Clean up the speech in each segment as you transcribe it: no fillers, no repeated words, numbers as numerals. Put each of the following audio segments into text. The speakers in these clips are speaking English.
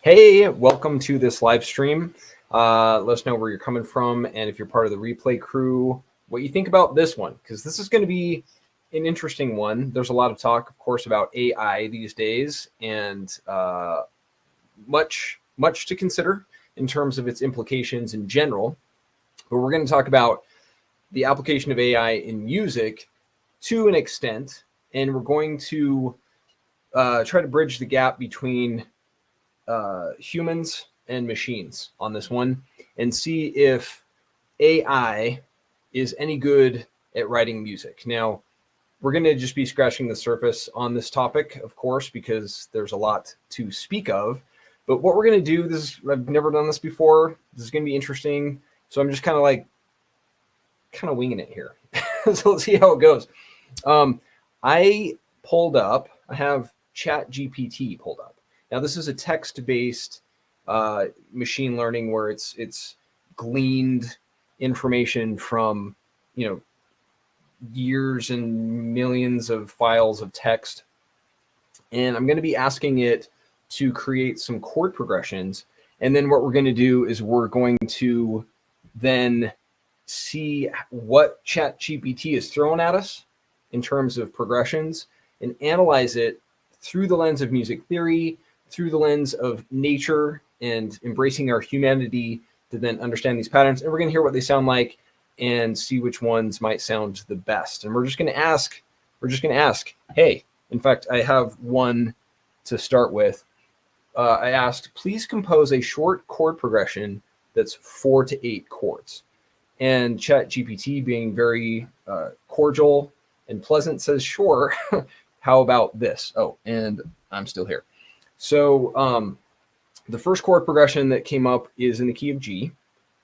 Hey, welcome to this live stream. Let us know where you're coming from, and if you're part of the replay crew, what you think about this one, because this is going to be an interesting one. There's a lot of talk, of course, about AI these days, and much to consider in terms of its implications in general. But we're going to talk about the application of AI in music to an extent, and we're going to try to bridge the gap between humans and machines on this one and see if AI is any good at writing music. Now, we're going to just be scratching the surface on this topic, of course, because there's a lot to speak of. But what we're going to do, I've never done this before. This is going to be interesting. So I'm just kind of winging it here. So let's see how it goes. I have ChatGPT pulled up. Now, this is a text-based machine learning where it's gleaned information from, years and millions of files of text. And I'm going to be asking it to create some chord progressions. And then what we're going to do is we're going to then see what ChatGPT is throwing at us in terms of progressions and analyze it through the lens of music theory, through the lens of nature, and embracing our humanity to then understand these patterns. And we're going to hear what they sound like and see which ones might sound the best. And we're just going to ask, hey, in fact, I have one to start with. I asked, please compose a short chord progression that's 4 to 8 chords. And ChatGPT, being very cordial and pleasant, says, sure, how about this? Oh, and I'm still here. So the first chord progression that came up is in the key of G.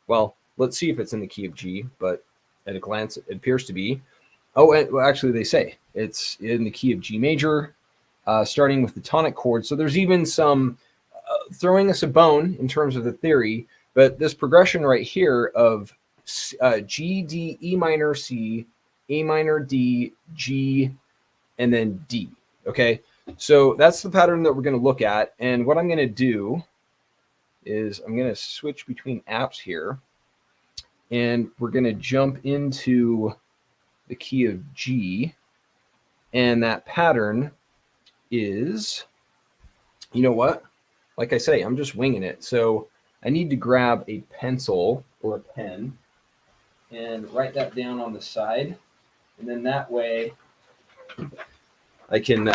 Well, let's see if it's in the key of G, but at a glance, it appears to be. Oh, well, actually, they say it's in the key of G major, starting with the tonic chord. So there's even some throwing us a bone in terms of the theory, but this progression right here of G, D, E minor, C, A minor, D, G, and then D, okay? So that's the pattern that we're going to look at. And what I'm going to do is I'm going to switch between apps here, and we're going to jump into the key of G. And that pattern is, you know what? Like I say, I'm just winging it. So I need to grab a pencil or a pen and write that down on the side. And then that way I can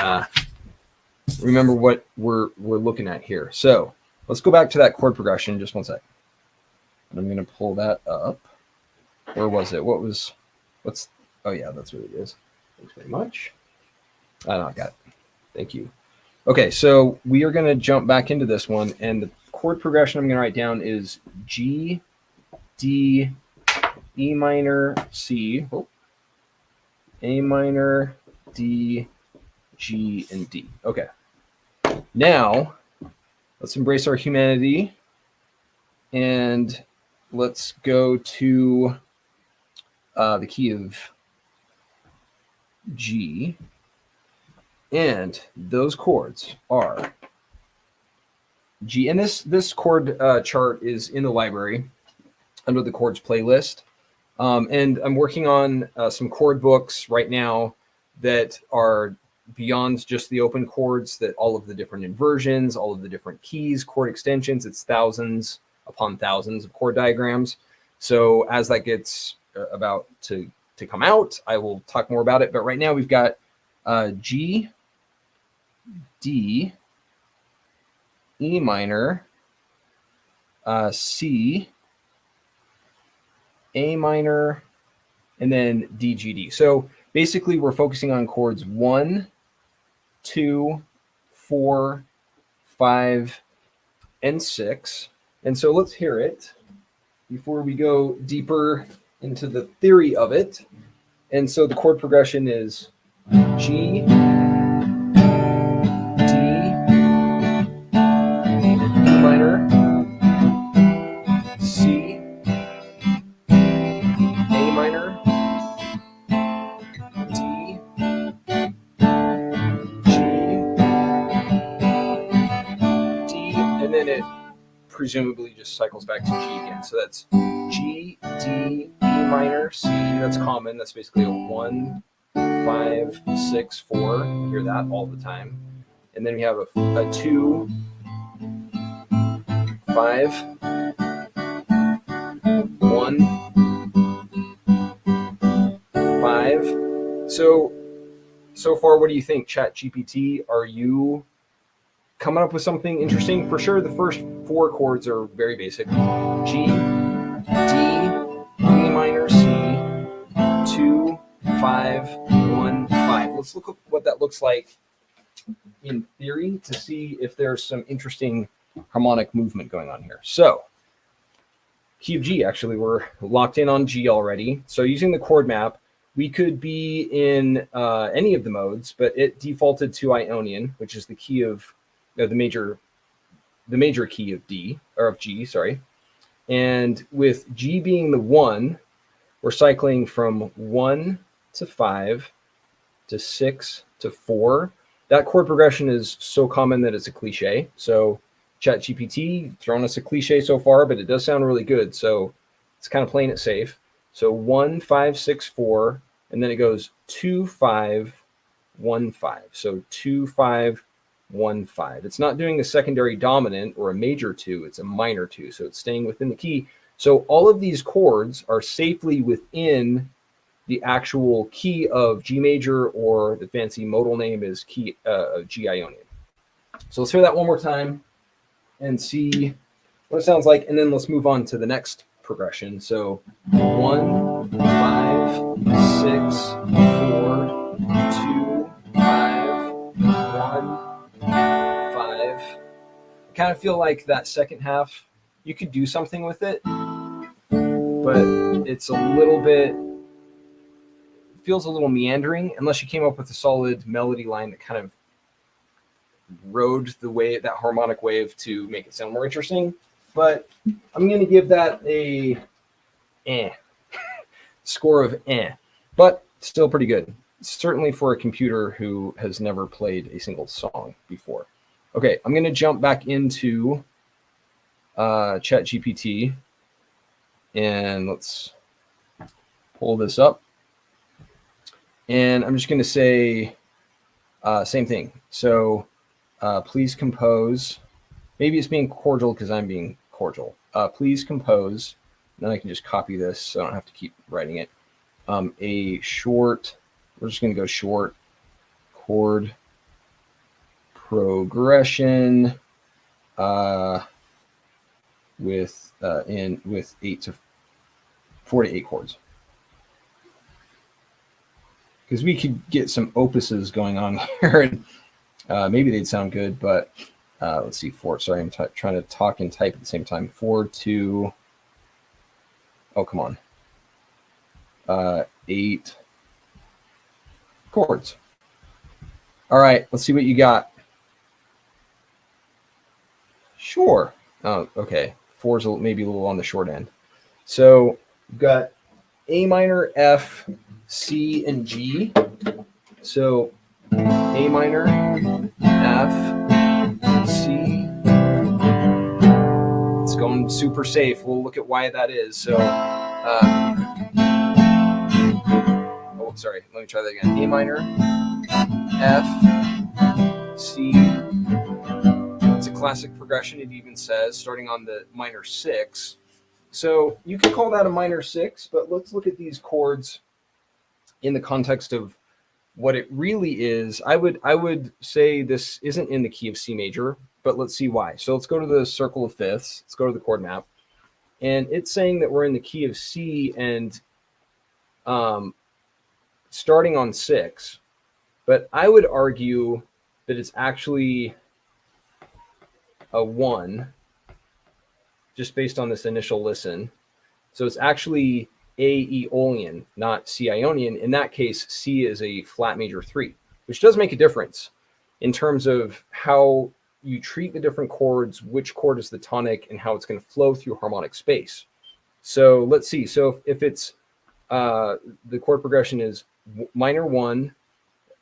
remember what we're looking at here. So let's go back to that chord progression. Just one sec. I'm going to pull that up. Where was it? Oh yeah, that's what it is. Thanks very much. I got it. Thank you. Okay, so we are going to jump back into this one, and the chord progression I'm going to write down is G, D, E minor, C, A minor, D, G, and D. Okay. Now, let's embrace our humanity, and let's go to the key of G. And those chords are G. And this chord chart is in the library under the chords playlist. And I'm working on some chord books right now that are beyond just the open chords, that all of the different inversions, all of the different keys, chord extensions, it's thousands upon thousands of chord diagrams. So as that gets about to come out, I will talk more about it. But right now we've got G, D, E minor, C, A minor, and then D, G, D. So basically we're focusing on chords 1, 2, 4, 5, and 6. And so let's hear it before we go deeper into the theory of it. And so the chord progression is G, C, A minor, D, G, D, and then it presumably just cycles back to G again. So that's G, D, E minor, C. That's common. That's basically a 1, 5, 6, 4. You hear that all the time. And then we have a 2, 5, 1, 5. So far, what do you think, ChatGPT? Are you coming up with something interesting? For sure, the first 4 chords are very basic. G, D, E minor, C, 2, 5, 1, 5. Let's look at what that looks like in theory to see if there's some interesting harmonic movement going on here. So, key of G, actually, we're locked in on G already. So using the chord map, we could be in any of the modes, but it defaulted to Ionian, which is the key of the major key of D, or of G, sorry. And with G being the 1, we're cycling from 1 to 5 to 6 to 4. That chord progression is so common that it's a cliche. So ChatGPT thrown us a cliche so far, but it does sound really good. So it's kind of playing it safe. So 1, 5, 6, 4, and then it goes 2, 5, 1, 5. So 2, 5, 1, 5. It's not doing a secondary dominant or a major 2. It's a minor 2. So it's staying within the key. So all of these chords are safely within the actual key of G major, or the fancy modal name is key G Ionian. So let's hear that one more time and see what it sounds like, and then let's move on to the next progression. So 1, 5, 6, 4, 2, 5, 1, 5. I kind of feel like that second half, you could do something with it, but it's a little bit, feels a little meandering unless you came up with a solid melody line that kind of rode the wave, that harmonic wave, to make it sound more interesting. But I'm going to give that a score of but still pretty good. Certainly for a computer who has never played a single song before. Okay, I'm going to jump back into ChatGPT, and let's pull this up. And I'm just going to say same thing. So please compose. Maybe it's being cordial because I'm being cordial. Please compose. Then I can just copy this so I don't have to keep writing it. A short, we're just going to go short chord progression with 4 to 8 chords. Because we could get some opuses going on here, and maybe they'd sound good, but let's see, 4. Sorry, I'm trying to talk and type at the same time. 4 to, oh, come on. 8 chords. All right, let's see what you got. Sure. Oh, okay. 4 is maybe a little on the short end. So you've got A minor, F, C, and G. So A minor, F, C. It's going super safe. We'll look at why that is. So, oh, sorry. Let me try that again. A minor, F, C. It's a classic progression. It even says starting on the minor 6. So you could call that a minor 6, but let's look at these chords in the context of what it really is. I would say this isn't in the key of C major, but let's see why. So let's go to the circle of fifths. Let's go to the chord map. And it's saying that we're in the key of C and starting on 6. But I would argue that it's actually a 1, just based on this initial listen. So it's actually A Aeolian, not C Ionian. In that case, C is a flat major 3, which does make a difference in terms of how you treat the different chords, which chord is the tonic, and how it's going to flow through harmonic space. So let's see. So if it's the chord progression is minor 1,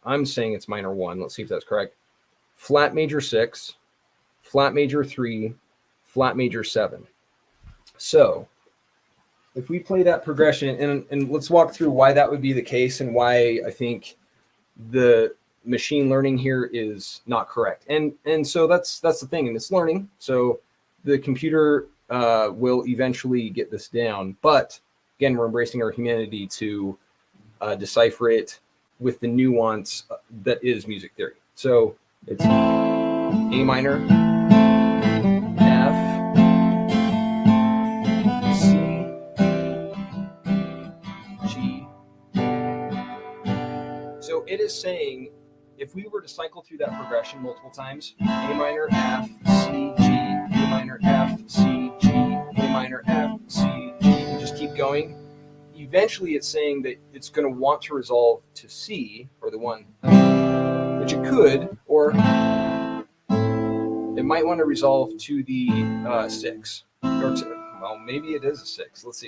I'm saying it's minor 1. Let's see if that's correct. Flat major 6, flat major 3, flat major 7. So if we play that progression, and let's walk through why that would be the case and why I think the machine learning here is not correct. And so that's the thing, and it's learning. So the computer will eventually get this down. But again, we're embracing our humanity to decipher it with the nuance that is music theory. So it's A minor, F, C, G. So it is saying, if we were to cycle through that progression multiple times, A minor, F, C, G, A minor, F, C, G, A minor, F, C, G, and just keep going, eventually it's saying that it's going to want to resolve to C, or the one, which it could, or it might want to resolve to the 6, or well, maybe it is a 6. Let's see.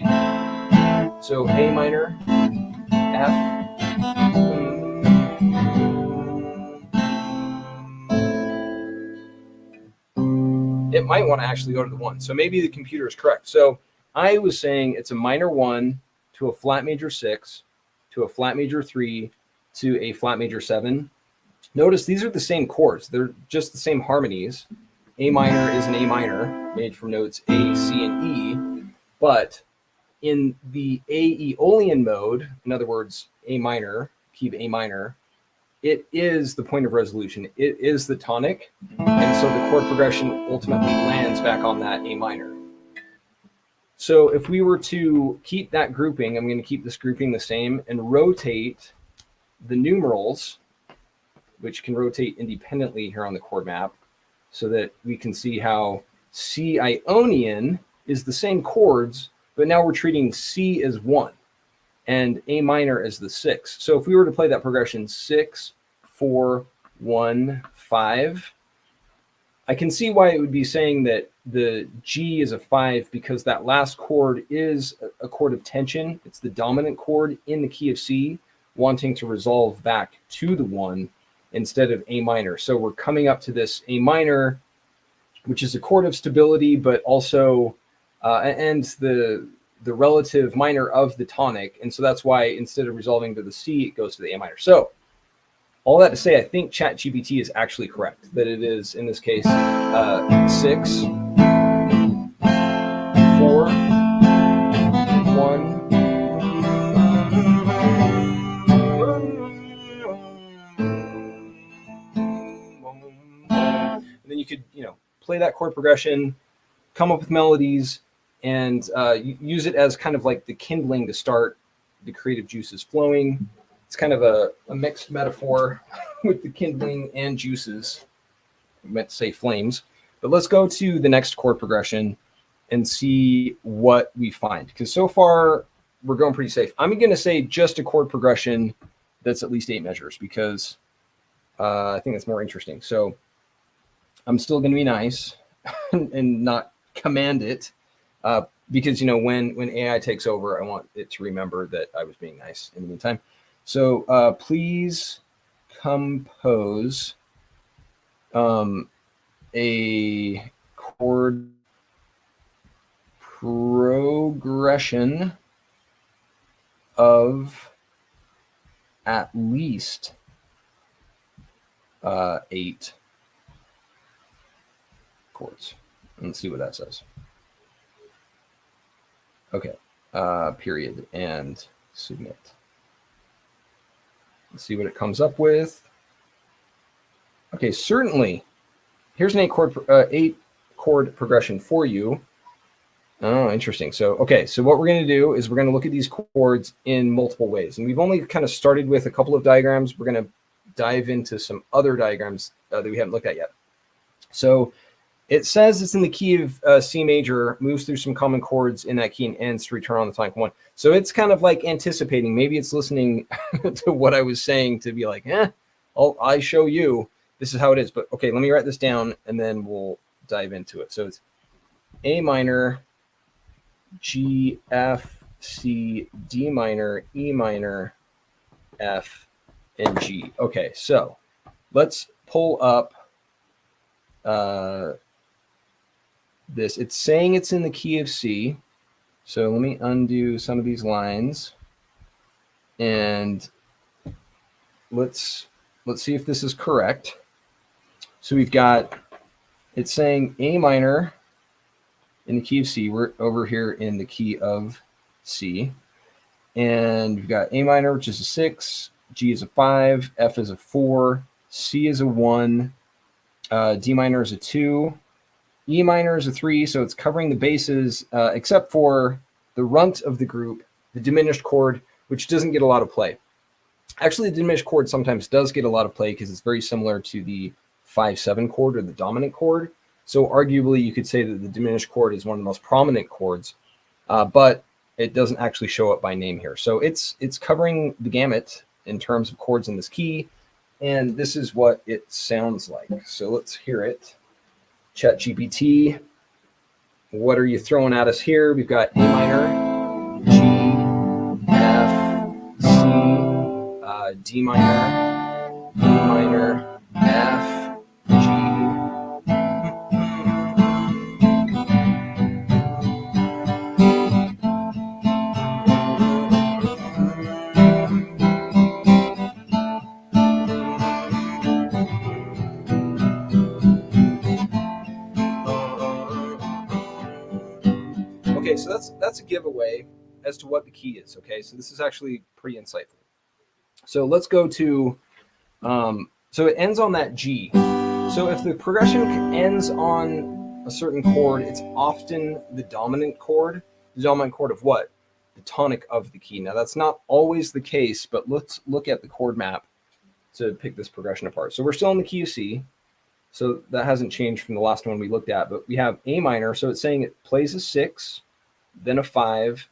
So A minor, F, it might want to actually go to the 1. So maybe the computer is correct. So I was saying it's a minor 1 to a flat major 6 to a flat major 3 to a flat major 7. Notice these are the same chords. They're just the same harmonies. A minor is an A minor made from notes A, C, and E. But in the Aeolian mode, in other words, A minor, key of A minor, it is the point of resolution. It is the tonic. And so the chord progression ultimately lands back on that A minor. So if we were to keep that grouping, I'm going to keep this grouping the same and rotate the numerals, which can rotate independently here on the chord map, so that we can see how C Ionian is the same chords, but now we're treating C as 1 and A minor as the 6. So if we were to play that progression 6, 4, 1, 5, I can see why it would be saying that the G is a 5, because that last chord is a chord of tension. It's the dominant chord in the key of C, wanting to resolve back to the 1 instead of A minor. So we're coming up to this A minor, which is a chord of stability, but also and the relative minor of the tonic. And so that's why instead of resolving to the C, it goes to the A minor. So all that to say, I think ChatGPT is actually correct, that it is, in this case, 6, 4, 1. And then you could, play that chord progression, come up with melodies, and use it as kind of like the kindling to start the creative juices flowing. It's kind of a mixed metaphor with the kindling and juices. I meant to say flames. But let's go to the next chord progression and see what we find. Because so far, we're going pretty safe. I'm going to say just a chord progression that's at least 8 measures, because I think that's more interesting. So I'm still going to be nice and not command it. Because, when AI takes over, I want it to remember that I was being nice in the meantime. So please compose a chord progression of at least 8 chords. Let's see what that says. Okay, period, and submit. Let's see what it comes up with. Okay, certainly. Here's an 8 chord progression for you. Oh, interesting. So what we're going to do is we're going to look at these chords in multiple ways. And we've only kind of started with a couple of diagrams. We're going to dive into some other diagrams that we haven't looked at yet. So it says it's in the key of C major, moves through some common chords in that key, and ends to return on the tonic 1. So it's kind of like anticipating. Maybe it's listening to what I was saying to be like, I show you. This is how it is. But okay, let me write this down, and then we'll dive into it. So it's A minor, G, F, C, D minor, E minor, F, and G. Okay, so let's pull up this. It's saying it's in the key of C. So let me undo some of these lines. And let's see if this is correct. So we've got, it's saying A minor in the key of C. We're over here in the key of C. And we've got A minor, which is a 6, G is a 5, F is a 4, C is a 1, D minor is a 2, E minor is a 3, so it's covering the bases, except for the runt of the group, the diminished chord, which doesn't get a lot of play. Actually, the diminished chord sometimes does get a lot of play because it's very similar to the 5/7 chord or the dominant chord. So arguably, you could say that the diminished chord is one of the most prominent chords, but it doesn't actually show up by name here. So it's covering the gamut in terms of chords in this key, and this is what it sounds like. So let's hear it. ChatGPT, what are you throwing at us here? We've got A minor, G, F, C, D minor, E minor, F, G. Okay, so that's a giveaway as to what the key is. Okay, so this is actually pretty insightful. So let's go to, so it ends on that G. So if the progression ends on a certain chord, it's often the dominant chord. The dominant chord of what? The tonic of the key. Now that's not always the case, but let's look at the chord map to pick this progression apart. So we're still in the key of C. So that hasn't changed from the last one we looked at, but we have A minor. So it's saying it plays a 6, then a 5,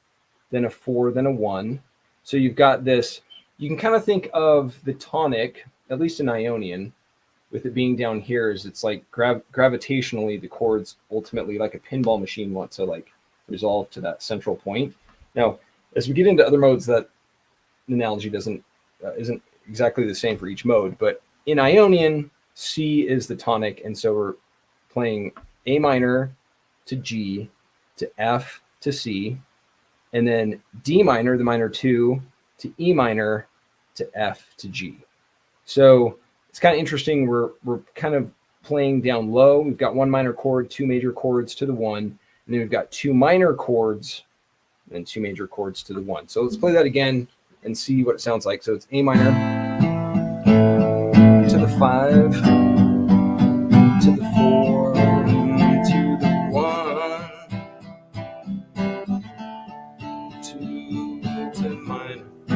then a 4, then a 1. So you've got this, you can kind of think of the tonic, at least in Ionian, with it being down here, is it's like gravitationally the chords ultimately, like a pinball machine, want to like resolve to that central point. Now, as we get into other modes, that analogy isn't exactly the same for each mode, but in Ionian, C is the tonic, and so we're playing A minor to G to F to C, and then D minor, the minor 2, to E minor to F to G. So it's kind of interesting. We're kind of playing down low. We've got one minor chord, 2 major chords to the 1, and then we've got 2 minor chords and 2 major chords to the 1. So let's play that again and see what it sounds like. So it's A minor to the 5, to the 4, to the 1, to minor 3,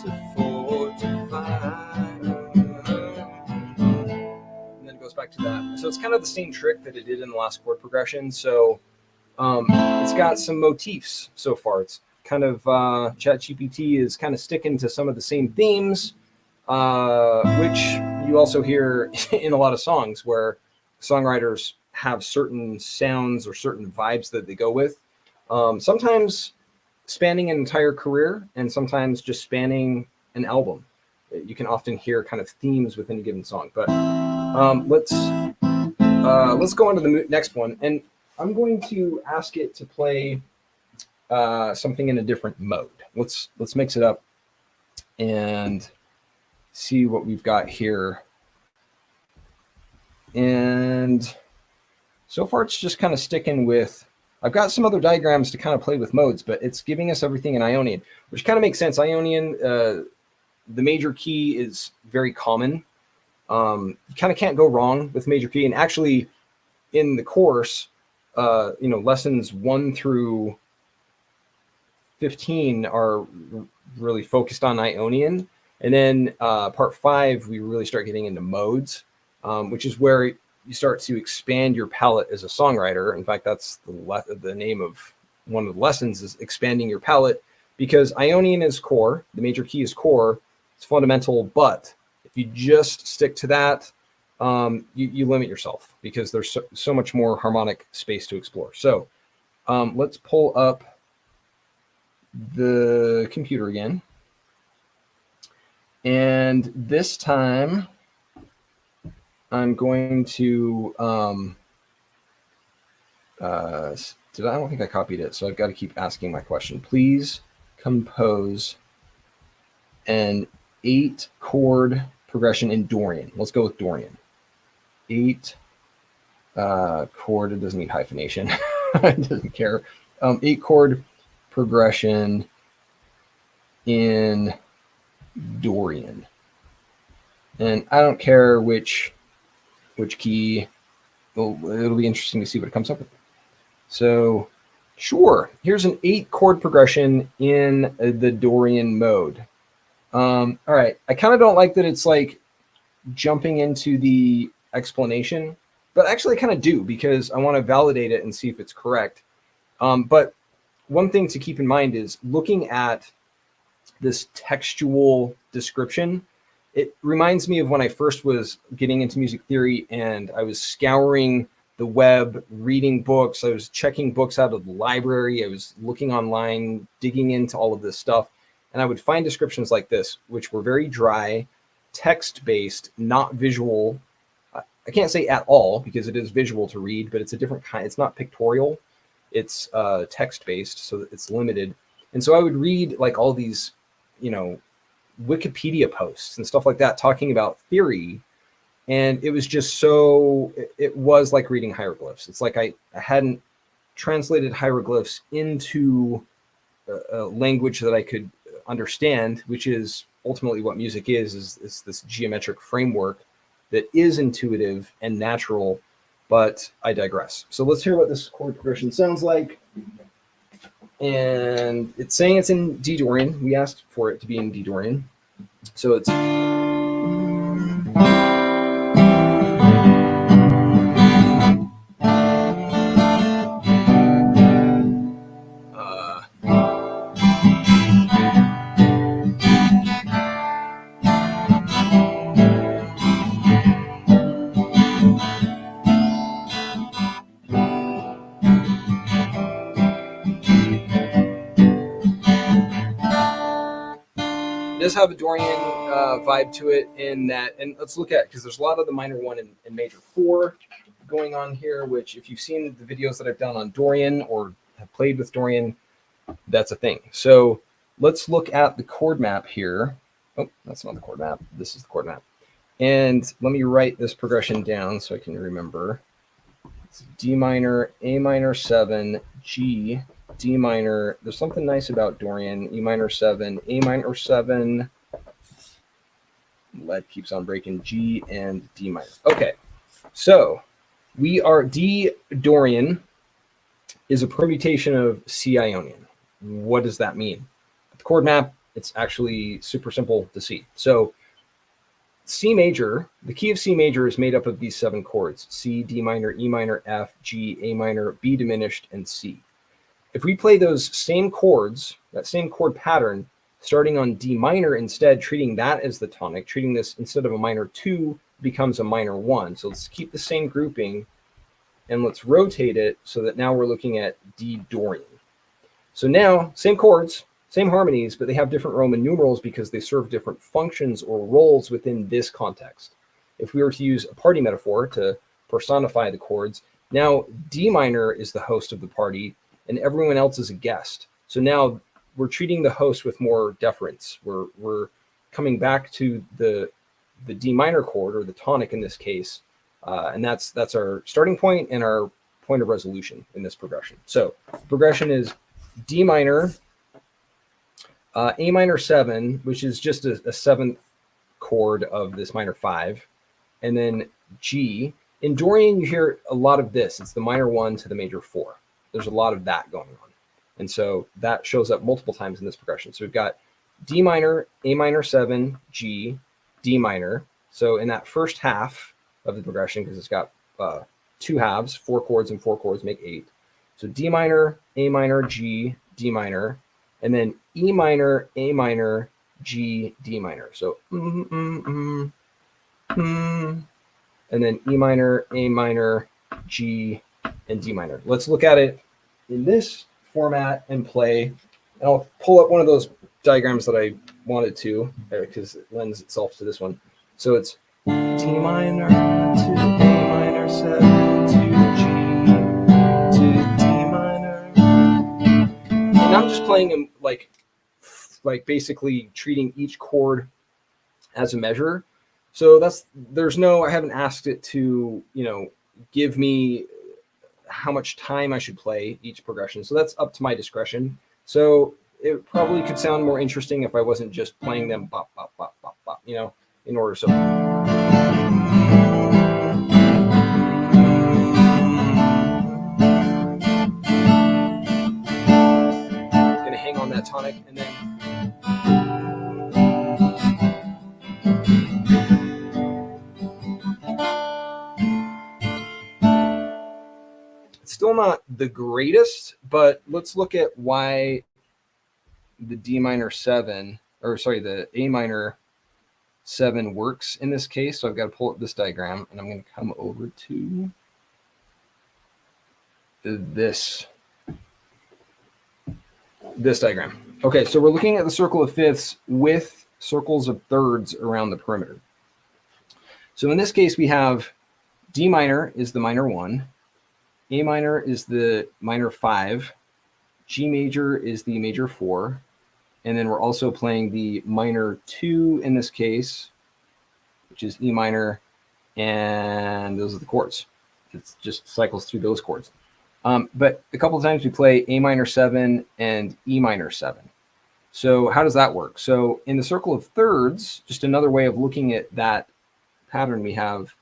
to 4, to 5, and then it goes back to that. So it's kind of the same trick that it did in the last chord progression. So it's got some motifs so far. It's kind of ChatGPT is kind of sticking to some of the same themes, which you also hear in a lot of songs where songwriters have certain sounds or certain vibes that they go with. Sometimes spanning an entire career, and sometimes just spanning an album. You can often hear kind of themes within a given song. But let's go on to the next one, and I'm going to ask it to play something in a different mode. Let's mix it up and see what we've got here. And so far it's just kind of sticking with, I've got some other diagrams to kind of play with modes, but it's giving us everything in Ionian, which kind of makes sense. Ionian, the major key is very common. You kind of can't go wrong with major key. And actually in the course, lessons 1 through 15 are really focused on Ionian. And then part 5, we really start getting into modes, which is where you start to expand your palette as a songwriter. In fact, that's the name of one of the lessons, is expanding your palette, because Ionian is core, the major key is core, it's fundamental, but if you just stick to that, you limit yourself because there's so much more harmonic space to explore. So let's pull up the computer again. And this time, I'm going to, I don't think I copied it, so I've got to keep asking my question. Please compose an 8-chord progression in Dorian. Let's go with Dorian. 8 chord, it doesn't need hyphenation. It doesn't care. 8-chord progression in Dorian. And I don't care which key. It'll be interesting to see what it comes up with. So sure, here's an 8-chord progression in the Dorian mode. All right, I kind of don't like that it's like jumping into the explanation, but actually I kind of do, because I want to validate it and see if it's correct. But one thing to keep in mind is looking at this textual description. It reminds me of when I first was getting into music theory and I was scouring the web, reading books. I was checking books out of the library. I was looking online, digging into all of this stuff. And I would find descriptions like this, which were very dry, text-based, not visual. I can't say at all because it is visual to read, but it's a different kind. It's not pictorial. It's text-based, so it's limited. And so I would read like all these, Wikipedia posts and stuff like that talking about theory. And it was just it was like reading hieroglyphs. It's like I hadn't translated hieroglyphs into a language that I could understand, which is ultimately what music is this geometric framework that is intuitive and natural, but I digress. So let's hear what this chord progression sounds like. And it's saying it's in D Dorian. We asked for it to be in D Dorian. So it's does have a Dorian vibe to it in that, and let's look at, because there's a lot of the minor 1 and major 4 going on here, which if you've seen the videos that I've done on Dorian or have played with Dorian, that's a thing. So let's look at the chord map here. Oh, that's not the chord map. This is the chord map. And let me write this progression down so I can remember. It's D minor, A minor 7, G, D minor. There's something nice about Dorian. E minor 7, A minor 7. Lead keeps on breaking. G and D minor. Okay, so we are D Dorian is a permutation of C Ionian. What does that mean? The chord map, it's actually super simple to see. So C major, the key of C major is made up of these 7 chords: C, D minor, E minor, F, G, A minor, B diminished, and C. If we play those same chords, that same chord pattern, starting on D minor instead, treating that as the tonic, treating this instead of a minor 2 becomes a minor 1. So let's keep the same grouping and let's rotate it so that now we're looking at D Dorian. So now, same chords, same harmonies, but they have different Roman numerals because they serve different functions or roles within this context. If we were to use a party metaphor to personify the chords, now D minor is the host of the party and everyone else is a guest. So now we're treating the host with more deference. We're coming back to the D minor chord, or the tonic in this case, and that's our starting point and our point of resolution in this progression. So progression is D minor, A minor 7, which is just a 7th chord of this minor 5, and then G. In Dorian, you hear a lot of this. It's the minor 1 to the major 4. There's a lot of that going on. And so that shows up multiple times in this progression. So we've got D minor, A minor 7, G, D minor. So in that first half of the progression, because it's got 2 halves, 4 chords and 4 chords make 8. So D minor, A minor, G, D minor, and then E minor, A minor, G, D minor. So and then E minor, A minor, G, and D minor. Let's look at it in this format and play. And I'll pull up one of those diagrams that I wanted to, because it lends itself to this one. So it's D minor to A minor 7 to G to D minor. And I'm just playing them like basically treating each chord as a measure. So I haven't asked it to, give me how much time I should play each progression. So that's up to my discretion. So it probably could sound more interesting if I wasn't just playing them bop, bop, bop, bop, bop, in order. So gonna hang on that tonic and then it's still not the greatest, but let's look at why the D minor 7, or sorry, the A minor 7 works in this case. So I've got to pull up this diagram and I'm going to come over to this diagram. Okay, so we're looking at the circle of fifths with circles of thirds around the perimeter. So in this case, we have D minor is the minor 1, A minor is the minor 5, G major is the major 4, and then we're also playing the minor 2 in this case, which is E minor, and those are the chords. It just cycles through those chords. But a couple of times we play A minor 7 and E minor 7. So how does that work? So in the circle of thirds, just another way of looking at that pattern, we have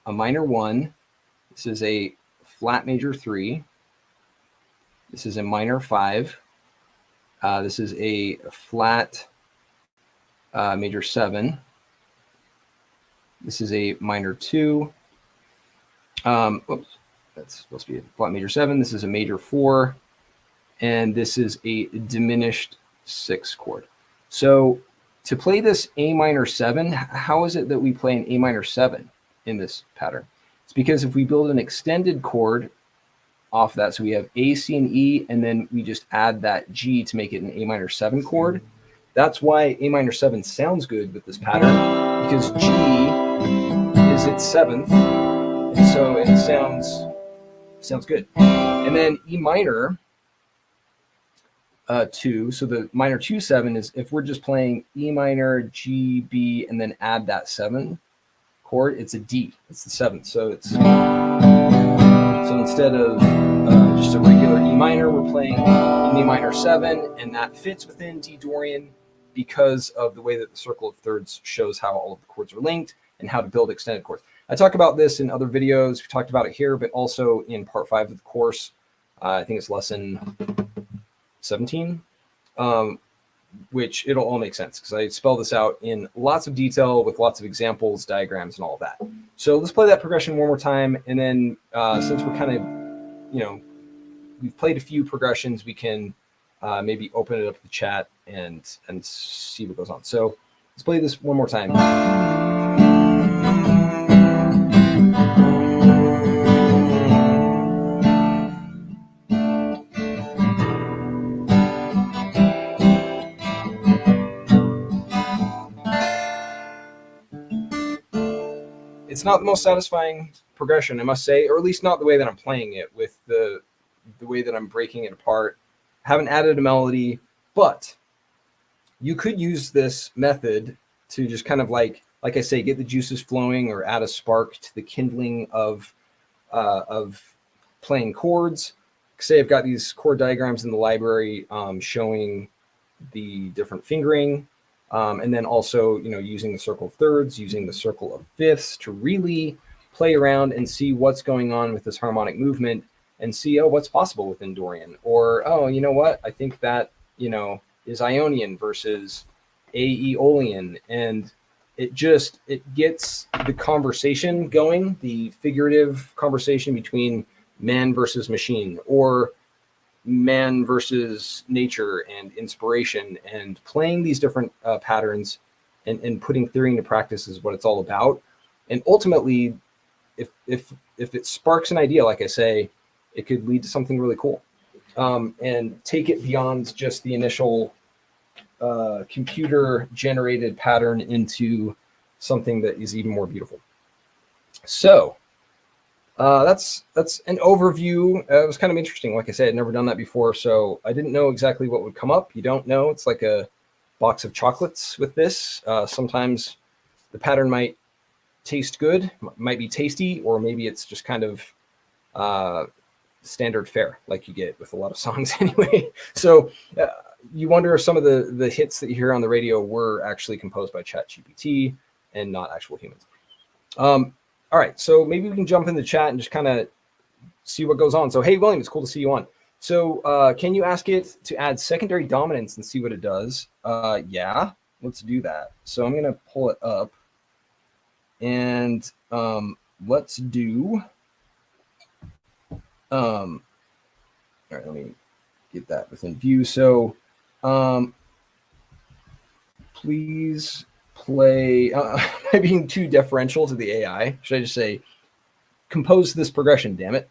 a minor 1. This is a flat major 3. This is a minor 5. This is a flat major 7. This is a minor 2. Oops, that's supposed to be a flat major 7. This is a major 4. And this is a diminished 6 chord. So to play this A minor 7, how is it that we play an A minor 7 in this pattern? It's because if we build an extended chord off that, so we have A, C, and E, and then we just add that G to make it an A minor 7 chord. That's why A minor 7 sounds good with this pattern, because G is its 7th, and so it sounds good. And then E minor 2, so the minor 2 7 is if we're just playing E minor, G, B, and then add that 7 chord, it's a D. It's the 7th. So it's so instead of just a regular E minor, we're playing an E minor 7, and that fits within D Dorian because of the way that the circle of thirds shows how all of the chords are linked and how to build extended chords. I talk about this in other videos. We talked about it here, but also in part 5 of the course. I think it's lesson 17, which it'll all make sense because I spell this out in lots of detail with lots of examples, diagrams, and all of that. So let's play that progression one more time. And then since we're kind of, we've played a few progressions, we can maybe open it up to the chat and see what goes on. So let's play this one more time. It's not the most satisfying progression, I must say, or at least not the way that I'm playing it, with the way that I'm breaking it apart. Haven't added a melody, but you could use this method to just kind of like I say, get the juices flowing or add a spark to the kindling of playing chords. Say I've got these chord diagrams in the library showing the different fingering. And then also, using the circle of thirds, using the circle of fifths to really play around and see what's going on with this harmonic movement and see, what's possible within Dorian. Or, you know what? I think that, is Ionian versus Aeolian. And it gets the conversation going, the figurative conversation between man versus machine, or man versus nature and inspiration, and playing these different patterns and putting theory into practice is what it's all about. And ultimately, if it sparks an idea, like I say, it could lead to something really cool, and take it beyond just the initial computer generated pattern into something that is even more beautiful. So that's an overview. It was kind of interesting. Like I said, I'd never done that before, so I didn't know exactly what would come up. You don't know. It's like a box of chocolates with this. Sometimes the pattern might taste good, might be tasty, or maybe it's just kind of standard fare, like you get with a lot of songs anyway. So you wonder if some of the hits that you hear on the radio were actually composed by ChatGPT and not actual humans. All right, so maybe we can jump in the chat and just kind of see what goes on. So, hey, William, it's cool to see you on. So can you ask it to add secondary dominance and see what it does? Yeah, let's do that. So I'm going to pull it up. And let's do, all right, let me get that within view. So please play, am I being too deferential to the AI? Should I just say, compose this progression, damn it.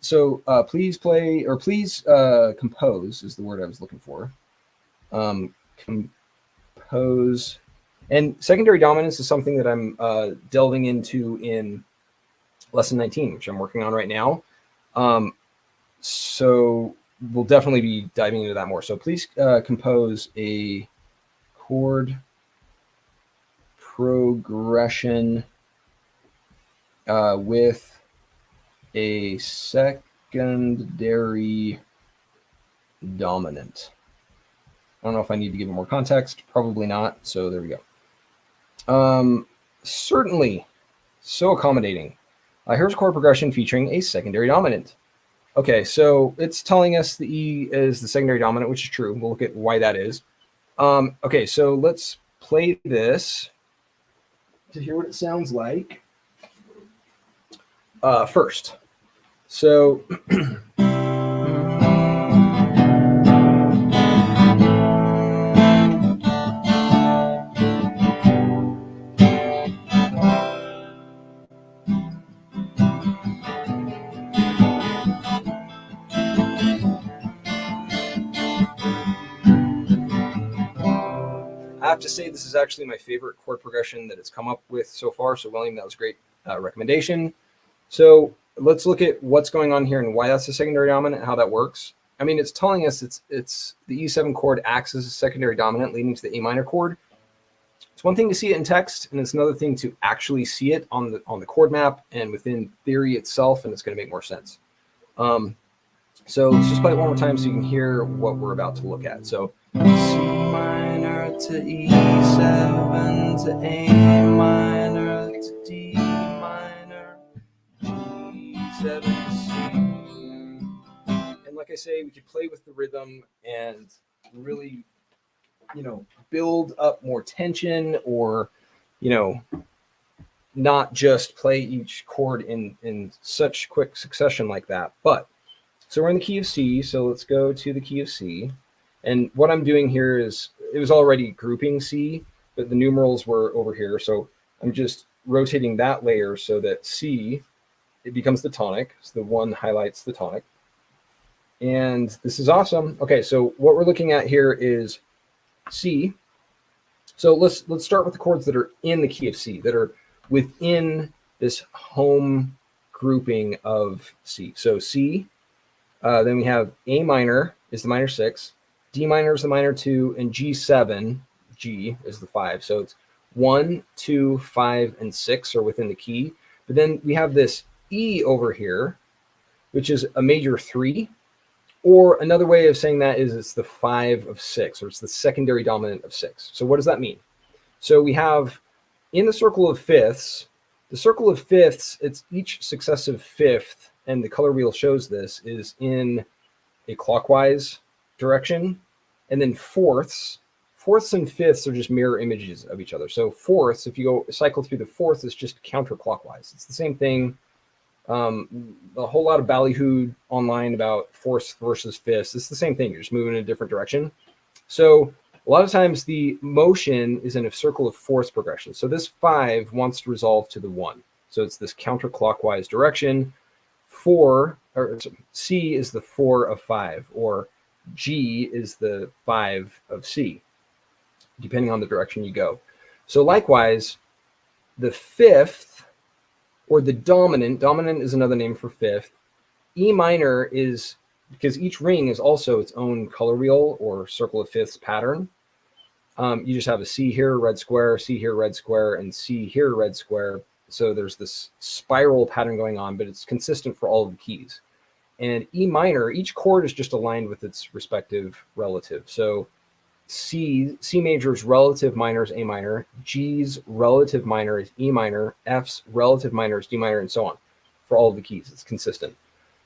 So please play, or please compose is the word I was looking for. Compose. And secondary dominance is something that I'm delving into in lesson 19, which I'm working on right now. So we'll definitely be diving into that more. So please compose a chord progression with a secondary dominant. I don't know if I need to give it more context. Probably not. So there we go. Certainly, so accommodating. Here's a chord progression featuring a secondary dominant. Okay, so it's telling us the E is the secondary dominant, which is true. We'll look at why that is. Okay, so let's play this to hear what it sounds like first. So I have to say this is actually my favorite chord progression that it's come up with so far. So William, that was a great recommendation. So let's look at what's going on here and why that's a secondary dominant, how that works. I mean, it's telling us it's the E7 chord acts as a secondary dominant leading to the A minor chord. It's one thing to see it in text, and it's another thing to actually see it on the chord map and within theory itself, and it's going to make more sense. So let's just play it one more time so you can hear what we're about to look at. So C minor to E7 to A minor to D minor, E7 to C. And like I say, we could play with the rhythm and really, build up more tension, or, not just play each chord in such quick succession like that. But so we're in the key of C, so let's go to the key of C. And what I'm doing here is, it was already grouping C, but the numerals were over here. So I'm just rotating that layer so that C, it becomes the tonic. So the one highlights the tonic. And this is awesome. Okay, so what we're looking at here is C. So let's start with the chords that are in the key of C, that are within this home grouping of C. So C, then we have A minor is the minor 6, D minor is the minor 2, and G7, G is the 5. So it's 1, 2, 5, and 6 are within the key. But then we have this E over here, which is a major 3. Or another way of saying that is it's the 5 of 6, or it's the secondary dominant of 6. So what does that mean? So we have in the circle of fifths, it's each successive fifth, and the color wheel shows this, is in a clockwise direction. And then fourths and fifths are just mirror images of each other. So fourths, if you go cycle through the fourths, it's just counterclockwise. It's the same thing. A whole lot of ballyhooed online about fourths versus fifths. It's the same thing. You're just moving in a different direction. So a lot of times the motion is in a circle of fourths progression. So this 5 wants to resolve to the 1. So it's this counterclockwise direction. 4, or C is the 4 of 5, or G is the 5 of C, depending on the direction you go. So likewise, the fifth, or the dominant is another name for fifth. E minor is, because each ring is also its own color wheel or circle of fifths pattern. You just have a C here, red square, C here, red square, and C here, red square. So there's this spiral pattern going on, but it's consistent for all of the keys. And E minor, each chord is just aligned with its respective relative. So C major's relative minor is A minor, G's relative minor is E minor, F's relative minor is D minor, and so on for all of the keys. It's consistent.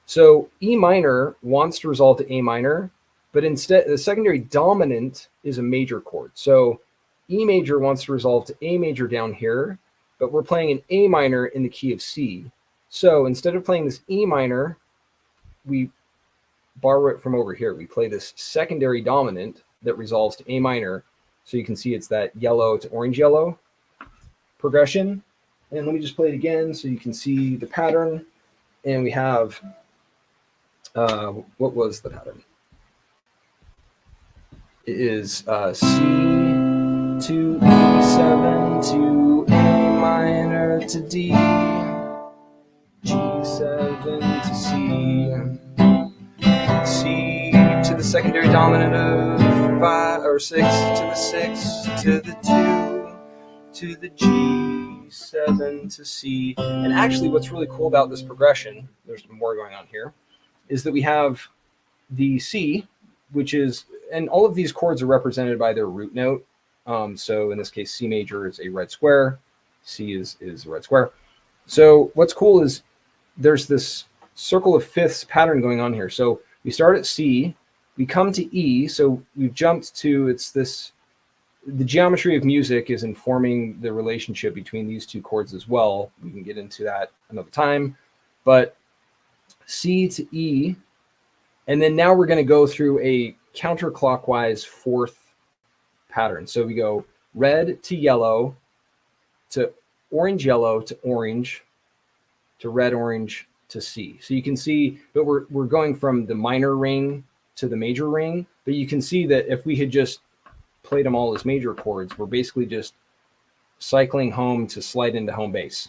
So E minor wants to resolve to A minor, but instead the secondary dominant is a major chord. So E major wants to resolve to A major down here, but we're playing an A minor in the key of C. So instead of playing this E minor, we borrow it from over here. We play this secondary dominant that resolves to A minor. So you can see it's that yellow to orange yellow progression. And let me just play it again so you can see the pattern. And we have, what was the pattern? It is C to E7 to A minor to D, G7 to C, C to the secondary dominant of 5 or 6 to the 6 to the 2 to the G7 to C. And actually what's really cool about this progression, there's more going on here, is that we have the C, which is, and all of these chords are represented by their root note. So in this case, C major is a red square, C is a red square. So what's cool is there's this circle of fifths pattern going on here. So we start at C, we come to E, so we've jumped to, it's this, the geometry of music is informing the relationship between these two chords as well. We can get into that another time, but C to E, and then now we're going to go through a counterclockwise fourth pattern. So we go red to yellow to orange yellow to orange to red orange to C. So you can see, but we're going from the minor ring to the major ring. But you can see that if we had just played them all as major chords, we're basically just cycling home to slide into home base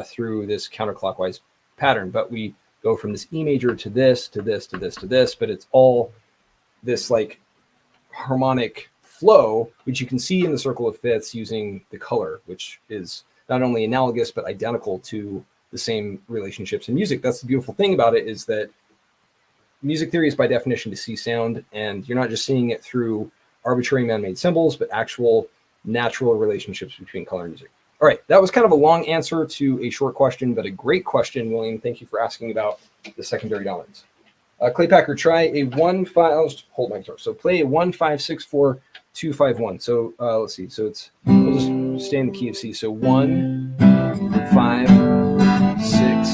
through this counterclockwise pattern. But we go from this E major to this, to this, to this, to this, but it's all this like harmonic flow, which you can see in the circle of fifths using the color, which is not only analogous, but identical to the same relationships in music. That's the beautiful thing about it, is that music theory is by definition to see sound, and you're not just seeing it through arbitrary man-made symbols, but actual natural relationships between color and music. All right, that was kind of a long answer to a short question, but a great question, William. Thank you for asking about the secondary dominants. Claypacker, try a 1-5. I'll just hold my guitar. So play a 1-5-6-4-2-5-1. So let's see. So it's, we'll just stay in the key of C. So 1, 5, 6,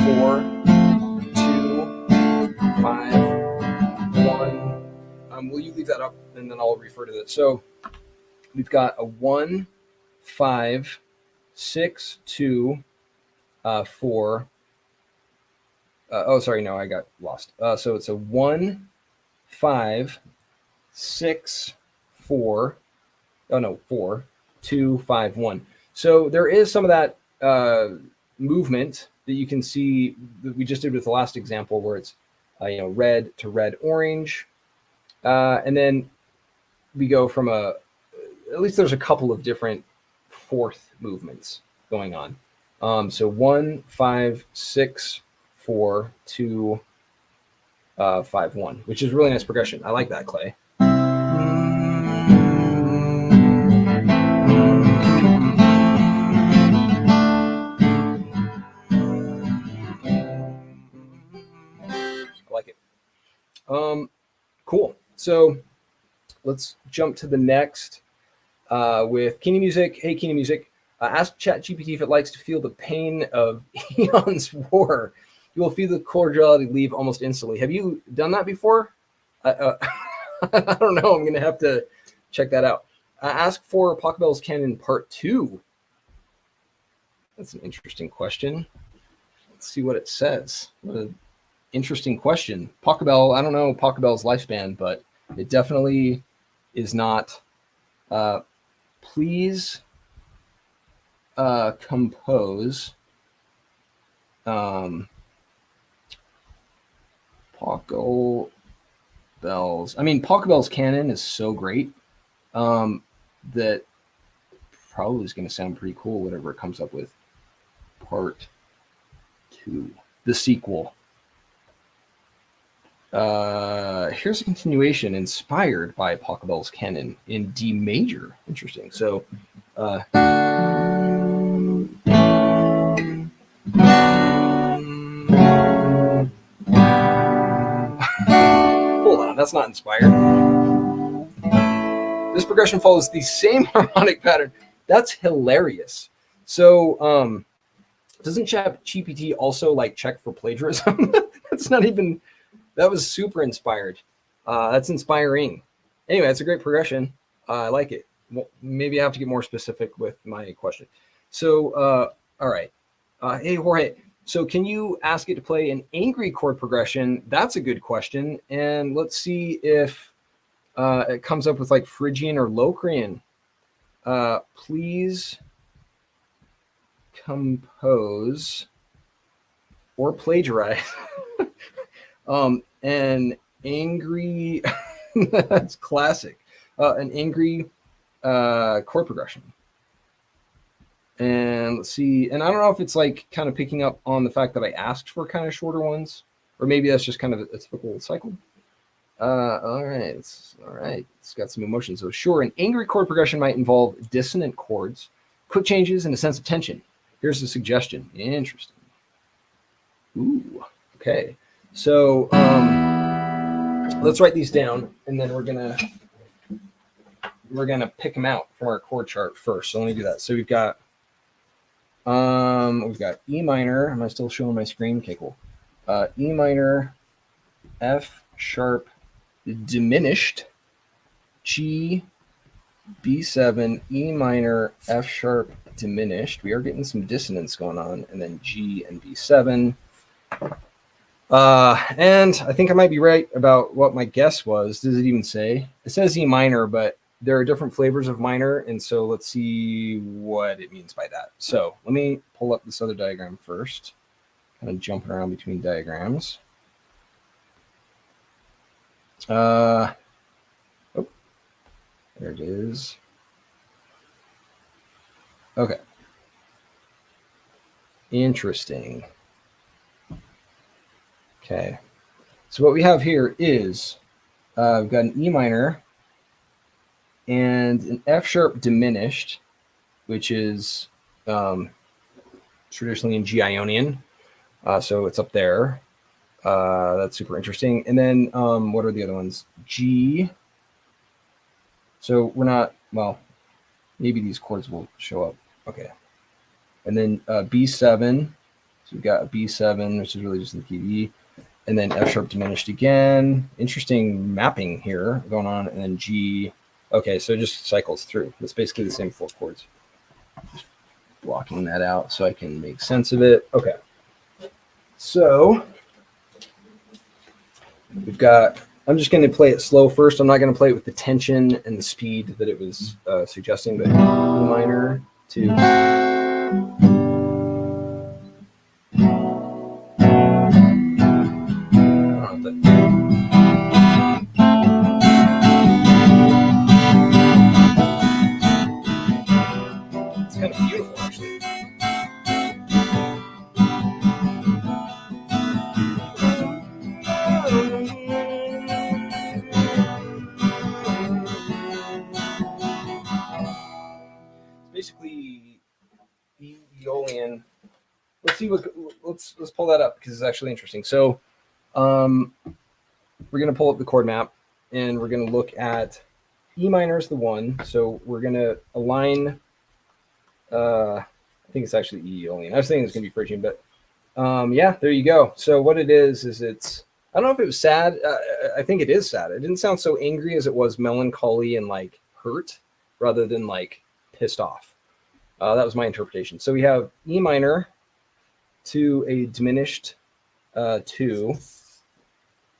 4, 2, 5, 1. Will you leave that up, and then I'll refer to that. So we've got a 1, 5, 6, 2, 4. Oh, sorry, no, I got lost. So it's a 1, 5, 6, 4. Oh no, 4, 2, 5, 1. So there is some of that movement that you can see that we just did with the last example, where it's red to red orange, and then we go from at least there's a couple of different fourth movements going on. So 1, 5, 6, 4, 2, 5, 1, which is really nice progression. I like that, Clay. I like it. Cool. So let's jump to the next with Keeney Music. Hey, Keeney Music. Ask ChatGPT if it likes to feel the pain of Eon's War. You will feel the cordiality leave almost instantly. Have you done that before? I don't know. I'm going to have to check that out. Ask for Pachelbel's Canon Part 2. That's an interesting question. Let's see what it says. What an interesting question. Pachelbel, I don't know Pachelbel's lifespan, but it definitely is not. Please compose Pachelbel's. I mean, Pachelbel's Canon is so great that probably is going to sound pretty cool, whatever it comes up with. Part 2, the sequel. Here's a continuation inspired by Pachelbel's Canon in D major. Interesting. So, hold on, that's not inspired. This progression follows the same harmonic pattern. That's hilarious. So, doesn't ChatGPT also like check for plagiarism? That's not even. That was super inspired. That's inspiring. Anyway, that's a great progression. I like it. Well, maybe I have to get more specific with my question. So, all right. Hey, Jorge. So can you ask it to play an angry chord progression? That's a good question. And let's see if it comes up with like Phrygian or Locrian. Please compose or plagiarize an angry, that's classic, an angry chord progression. And let's see, and I don't know if it's like kind of picking up on the fact that I asked for kind of shorter ones, or maybe that's just kind of a typical cycle. All right, it's got some emotion. So sure, an angry chord progression might involve dissonant chords, quick changes, and a sense of tension. Here's a suggestion. Interesting. Ooh, okay. So let's write these down, and then we're gonna pick them out from our chord chart first. So let me do that. So we've got E minor. Am I still showing my screen? Okay, cool. E minor, F sharp diminished, G, B7, E minor, F sharp diminished. We are getting some dissonance going on, and then G and B7. And I think I might be right about what my guess was. Does it even say? It says E minor, but there are different flavors of minor, and so let's see what it means by that. So let me pull up this other diagram first. Kind of jumping around between diagrams. Oh, there it is. Okay. Interesting. Okay. So what we have here is we've got an E minor and an F sharp diminished, which is traditionally in G Ionian. So it's up there. That's super interesting. And then what are the other ones? G. So we're not, well, maybe these chords will show up. Okay. And then B7. So we've got a B7, which is really just in the key of E. And then F sharp diminished again. Interesting mapping here going on. And then G. Okay, so it just cycles through. It's basically the same 4 chords. Just blocking that out so I can make sense of it. Okay. So we've got, I'm just going to play it slow first. I'm not going to play it with the tension and the speed that it was suggesting, but E minor to... It's kind of beautiful, actually. Basically Aeolian. Let's see what let's pull that up because it's actually interesting. So we're gonna pull up the chord map and we're gonna look at E minor is the 1. So we're gonna align I think it's actually Aeolian. I was thinking it's gonna be Phrygian, but yeah, there you go. So what it is it's, I don't know if it was sad. I think it is sad. It didn't sound so angry as it was melancholy and like hurt rather than like pissed off. That was my interpretation. So we have E minor to a diminished 2,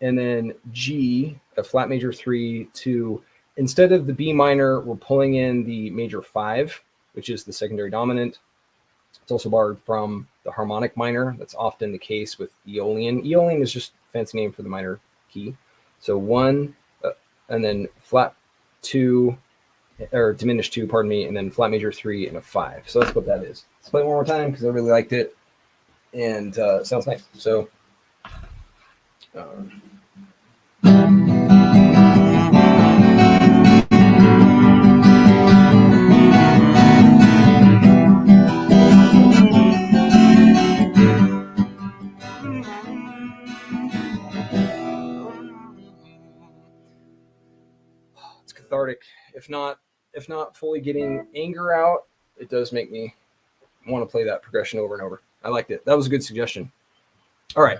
and then G, a flat major 3 to, instead of the B minor, we're pulling in the major 5, which is the secondary dominant. It's also borrowed from the harmonic minor. That's often the case with Aeolian. Aeolian is just a fancy name for the minor key. So 1, and then flat 2, or diminished 2, pardon me, and then flat major 3 and a 5. So that's what that is. Let's play it one more time because I really liked it, and it sounds nice. So it's cathartic. If not fully getting anger out, it does make me want to play that progression over and over. I liked it. That was a good suggestion. All right.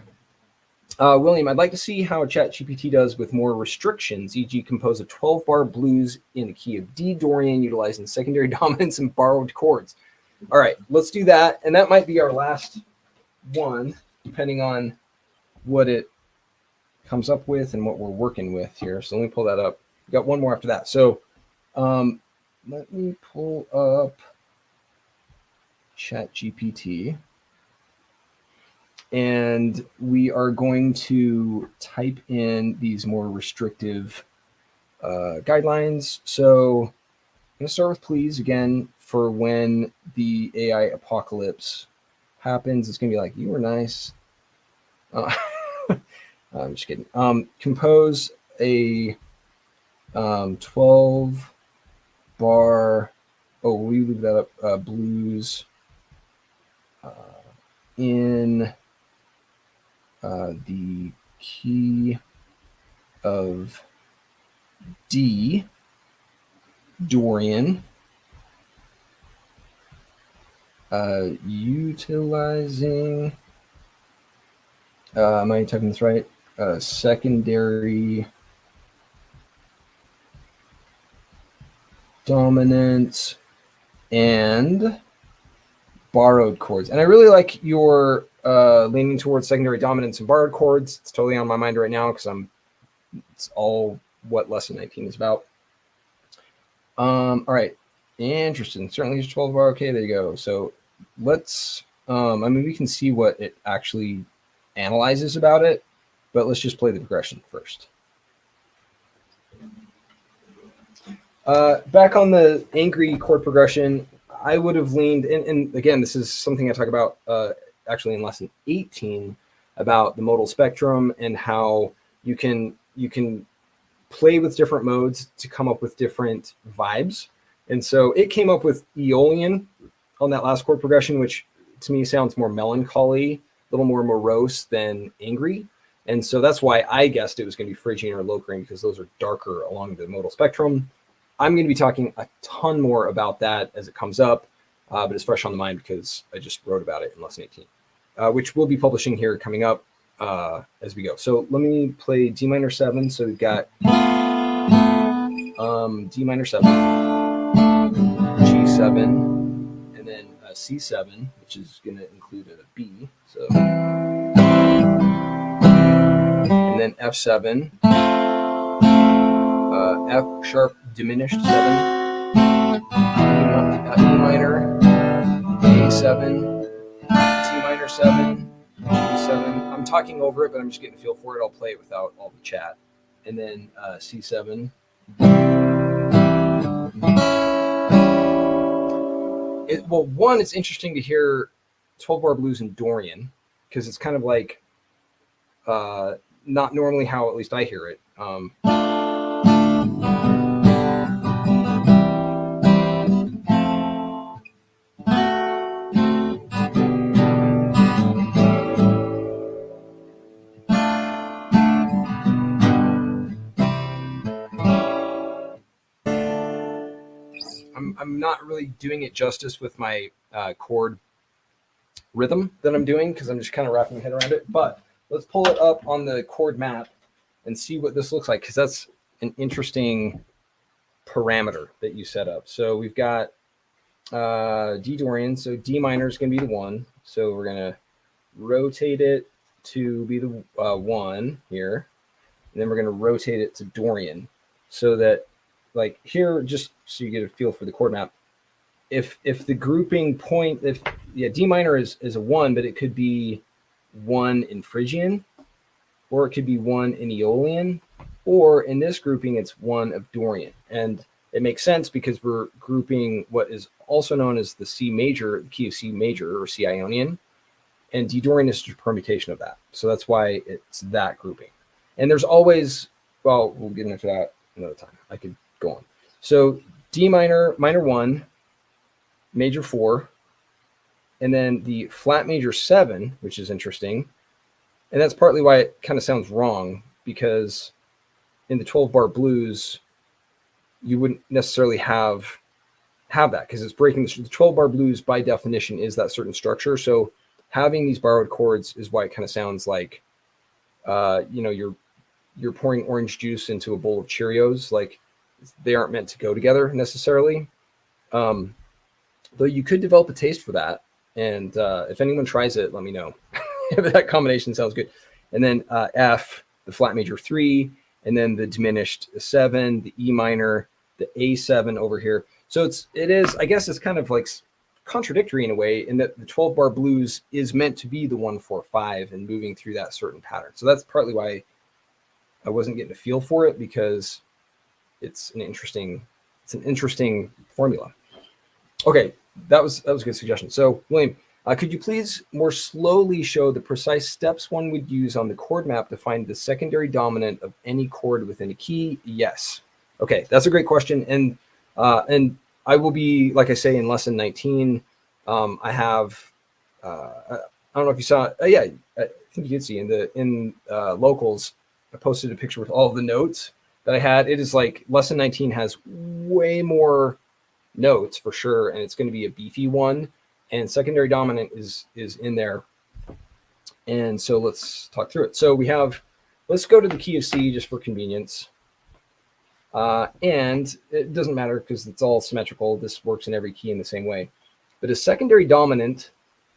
William, I'd like to see how ChatGPT does with more restrictions, e.g. compose a 12-bar blues in the key of D Dorian utilizing secondary dominants and borrowed chords. All right, let's do that. And that might be our last one, depending on what it comes up with and what we're working with here. So let me pull that up. We've got one more after that. So let me pull up ChatGPT. And we are going to type in these more restrictive guidelines. So I'm going to start with please again for when the AI apocalypse happens. It's going to be like, you were nice. I'm just kidding. Compose a 12 bar. Oh, we leave that up. Blues in the key of D Dorian, utilizing, am I typing this right? Secondary dominance and borrowed chords. And I really like your leaning towards secondary dominance and borrowed chords. It's totally on my mind right now because it's all what lesson 19 is about. All right, interesting. Certainly use 12 bar. Okay, there you go. So let's, I mean, we can see what it actually analyzes about it, but let's just play the progression first. Back on the angry chord progression, I would have leaned, and again, this is something I talk about actually in lesson 18 about the modal spectrum and how you can play with different modes to come up with different vibes. And so it came up with Aeolian on that last chord progression, which to me sounds more melancholy, a little more morose than angry. And so that's why I guessed it was going to be Phrygian or Locrian, because those are darker along the modal spectrum. I'm going to be talking a ton more about that as it comes up, but it's fresh on the mind because I just wrote about it in lesson 18, which we'll be publishing here coming up as we go. So let me play D minor 7. So we've got D minor 7, G7, and then C7, which is going to include a B. So, and then F7, F sharp diminished 7, E minor, A7, D minor 7, E7. I'm talking over it, but I'm just getting a feel for it. I'll play it without all the chat. And then C7. Well, one, it's interesting to hear 12 bar blues in Dorian because it's kind of like not normally how at least I hear it. I'm not really doing it justice with my chord rhythm that I'm doing because I'm just kind of wrapping my head around it. But let's pull it up on the chord map and see what this looks like, because that's an interesting parameter that you set up. So we've got D Dorian. So D minor is going to be the 1. So we're going to rotate it to be the 1 here. And then we're going to rotate it to Dorian so that, like here, just so you get a feel for the chord map, if the grouping point, if yeah, D minor is a 1, but it could be 1 in Phrygian, or it could be 1 in Aeolian, or in this grouping, it's 1 of Dorian. And it makes sense because we're grouping what is also known as the C major, the key of C major or C Ionian, and D Dorian is just a permutation of that. So that's why it's that grouping. And there's always, well, we'll get into that another time. I could go on. So D minor, minor 1, major 4, and then the flat major 7, which is interesting. And that's partly why it kind of sounds wrong, because in the 12-bar blues, you wouldn't necessarily have that, because it's breaking the 12-bar blues by definition is that certain structure. So having these borrowed chords is why it kind of sounds like, you're pouring orange juice into a bowl of Cheerios. Like, they aren't meant to go together necessarily. Though you could develop a taste for that. And if anyone tries it, let me know. That combination sounds good. And then F, the flat major 3, and then the diminished 7, the E minor, the A7 over here. So it is, I guess it's kind of like contradictory in a way, in that the 12-bar blues is meant to be the 1-4-5 and moving through that certain pattern. So that's partly why I wasn't getting a feel for it, because it's an interesting formula. Okay, that was a good suggestion. So William, could you please more slowly show the precise steps one would use on the chord map to find the secondary dominant of any chord within a key? Yes. Okay, that's a great question. And I will be, like I say, in lesson 19, I have, I don't know if you saw, yeah, I think you did see in locals, I posted a picture with all of the notes that I had. It is like lesson 19 has way more notes for sure, and it's going to be a beefy one. And secondary dominant is in there. And so let's talk through it. So let's go to the key of C just for convenience. And it doesn't matter because it's all symmetrical. This works in every key in the same way. But a secondary dominant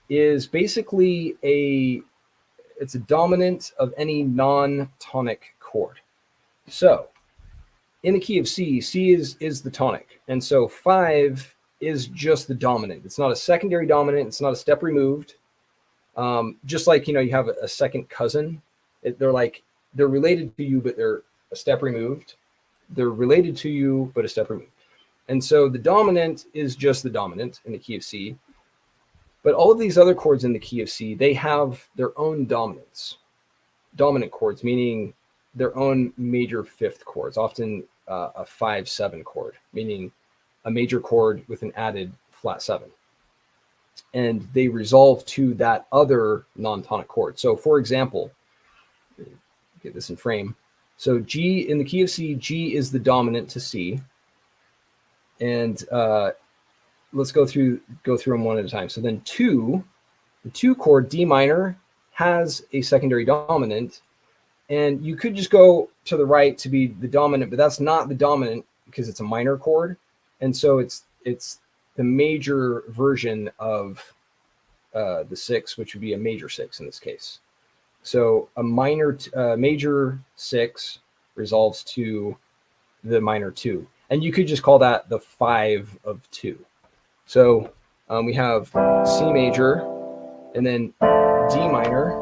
is basically it's a dominant of any non-tonic chord. So in the key of C, C is the tonic. And so 5 is just the dominant. It's not a secondary dominant. It's not a step removed. Just like, you have a second cousin. They're related to you, but they're a step removed. They're related to you, but a step removed. And so the dominant is just the dominant in the key of C. But all of these other chords in the key of C, they have their own dominants. Dominant chords, meaning their own major fifth chords, often a 5-7 chord, meaning a major chord with an added flat 7. And they resolve to that other non-tonic chord. So for example, get this in frame. So G in the key of C, G is the dominant to C. And let's go through them one at a time. So then the 2 chord D minor has a secondary dominant, and you could just go to the right to be the dominant, but that's not the dominant because it's a minor chord. And so it's the major version of the 6, which would be a major 6 in this case. So a major 6 resolves to the minor 2. And you could just call that the 5 of 2. So we have C major, and then D minor,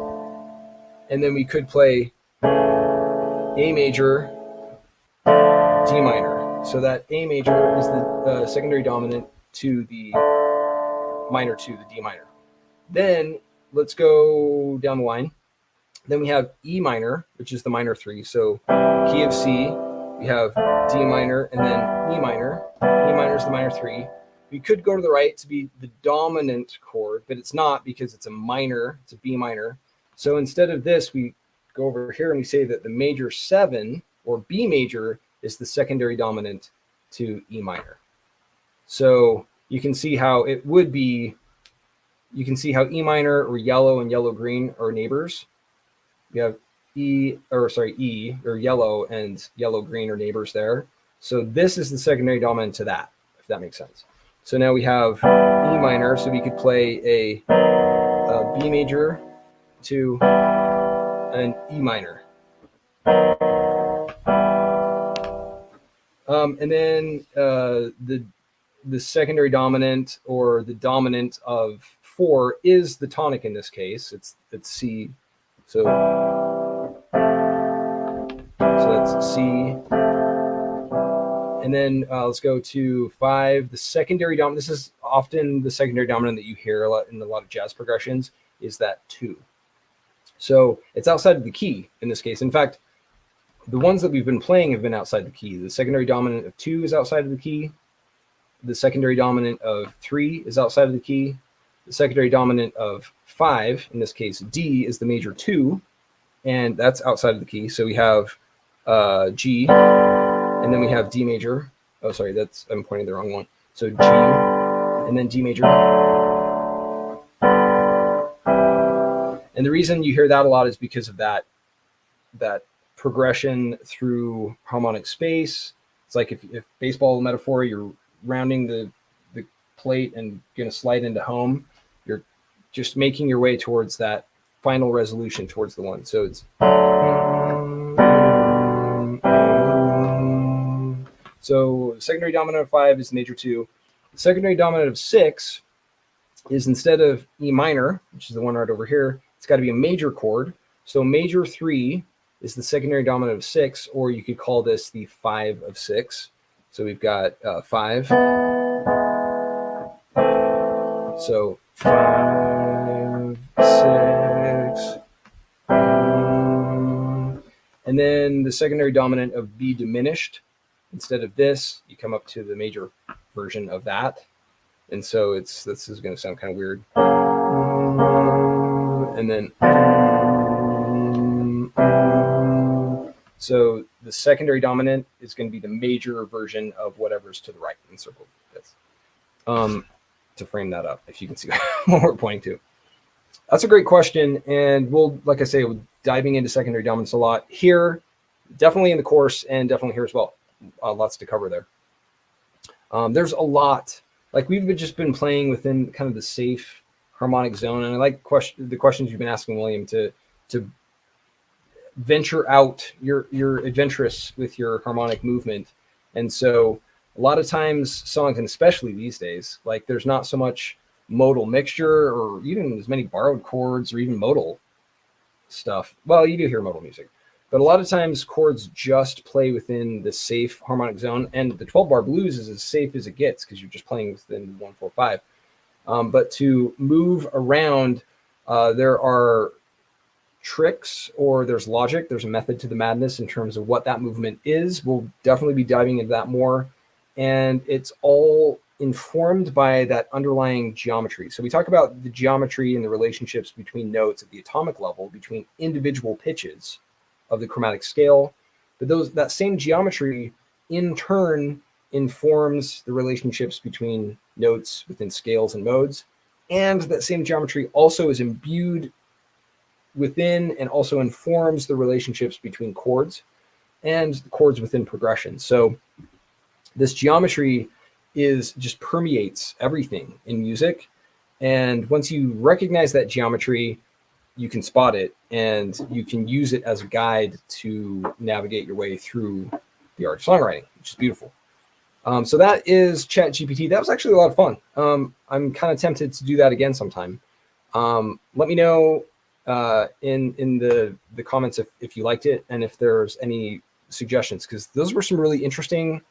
and then we could play A major, D minor. So that A major is the secondary dominant to the minor 2, the D minor. Then let's go down the line. Then we have E minor, which is the minor 3. So key of C, we have D minor and then E minor. E minor is the minor 3. We could go to the right to be the dominant chord, but it's not because it's a minor, it's a B minor. So instead of this, we go over here and we say that the major 7 or B major is the secondary dominant to E minor. So you can see how it would be, you can see how E minor or yellow and yellow-green are neighbors. We have E or yellow and yellow-green are neighbors there. So this is the secondary dominant to that, if that makes sense. So now we have E minor, so we could play a B major to an E minor. And then the secondary dominant or the dominant of 4 is the tonic in this case. It's C. So that's C. And then let's go to 5. The secondary dominant. This is often the secondary dominant that you hear a lot in a lot of jazz progressions, is that 2. So it's outside of the key in this case. In fact, the ones that we've been playing have been outside the key. The secondary dominant of 2 is outside of the key. The secondary dominant of 3 is outside of the key. The secondary dominant of 5, in this case D, is the major 2, and that's outside of the key. So we have G, and then we have D major. Oh, sorry, I'm pointing the wrong one. So G, and then D major. And the reason you hear that a lot is because of that progression through harmonic space. It's like if baseball metaphor, you're rounding the plate and going to slide into home, you're just making your way towards that final resolution towards the 1. So it's so secondary dominant of 5 is major 2. The secondary dominant of 6 is, instead of E minor, which is the one right over here, it's got to be a major chord. So major 3 is the secondary dominant of 6, or you could call this the 5 of 6. So we've got 5. So 5, 6. And then the secondary dominant of B diminished. Instead of this, you come up to the major version of that. And so this is going to sound kind of weird. And then so the secondary dominant is going to be the major version of whatever's to the right in circle. That's to frame that up, if you can see what we're pointing to. That's a great question, and we'll, like I say, we're diving into secondary dominants a lot here, definitely in the course, and definitely here as well. Lots to cover there. There's a lot, like we've just been playing within kind of the safe harmonic zone, and I like the questions you've been asking, William, to venture out. You're adventurous with your harmonic movement, and so a lot of times songs, and especially these days, like there's not so much modal mixture or even as many borrowed chords or even modal stuff. Well, you do hear modal music, but a lot of times chords just play within the safe harmonic zone, and the 12-bar blues is as safe as it gets because you're just playing within 1, 4, 5. But to move around, there are tricks, or there's logic, there's a method to the madness in terms of what that movement is. We'll definitely be diving into that more, and it's all informed by that underlying geometry. So we talk about the geometry and the relationships between notes at the atomic level, between individual pitches of the chromatic scale, but that same geometry in turn informs the relationships between notes within scales and modes, and that same geometry also is imbued within and also informs the relationships between chords and the chords within progression. So this geometry just permeates everything in music, and once you recognize that geometry, you can spot it and you can use it as a guide to navigate your way through the art of songwriting, which is beautiful. So that is ChatGPT. That was actually a lot of fun. I'm kind of tempted to do that again sometime. Let me know in the comments if you liked it, and if there's any suggestions, because those were some really interesting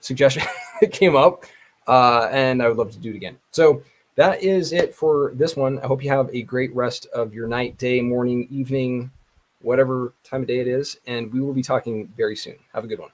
suggestions that came up, and I would love to do it again. So that is it for this one. I hope you have a great rest of your night, day, morning, evening, whatever time of day it is, and we will be talking very soon. Have a good one.